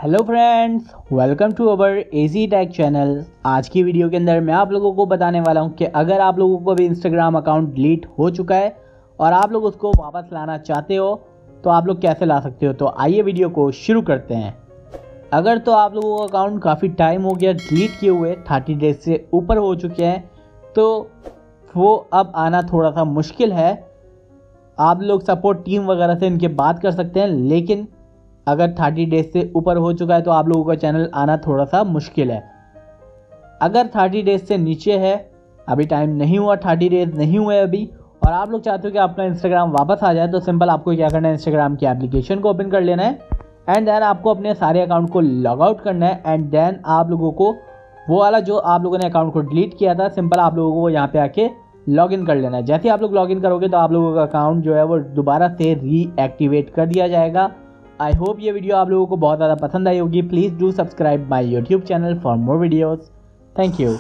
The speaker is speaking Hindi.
Hello friends, welcome to our AG tech channel. आज की वीडियो के अंदर मैं आप लोगों को बताने वाला हूं कि अगर आप लोगों को भी इंस्टाग्राम अकाउंट डिलीट हो चुका है और आप लोग उसको वापस लाना चाहते हो तो आप लोग कैसे ला सकते हो। तो आइए वीडियो को शुरू करते हैं। अगर तो आप लोगों का अकाउंट काफ़ी टाइम हो गया डिलीट किए हुए, 30 डेज से ऊपर हो चुके हैं, तो वो अब आना थोड़ा सा मुश्किल है। आप लोग सपोर्ट टीम वगैरह से इनके बात कर सकते हैं, लेकिन अगर 30 डेज से ऊपर हो चुका है तो आप लोगों का चैनल आना थोड़ा सा मुश्किल है। अगर 30 डेज से नीचे है, अभी टाइम नहीं हुआ, 30 डेज नहीं हुए अभी, और आप लोग चाहते हो कि आपका इंस्टाग्राम वापस आ जाए, तो सिंपल आपको क्या करना है, इंस्टाग्राम की एप्लीकेशन को ओपन कर लेना है एंड देन आपको अपने सारे अकाउंट को लॉग आउट करना है एंड देन आप लोगों को वो वाला जो आप लोगों ने अकाउंट को डिलीट किया था, सिंपल आप लोगों को यहाँ पे आके लॉग इन कर लेना है। जैसे ही आप लोग लॉग इन करोगे तो आप लोगों का अकाउंट जो है वो दोबारा से रीएक्टिवेट कर दिया जाएगा। आई होप ये वीडियो आप लोगों को बहुत ज़्यादा पसंद आई होगी। Please do subscribe my YouTube channel for more videos. Thank you.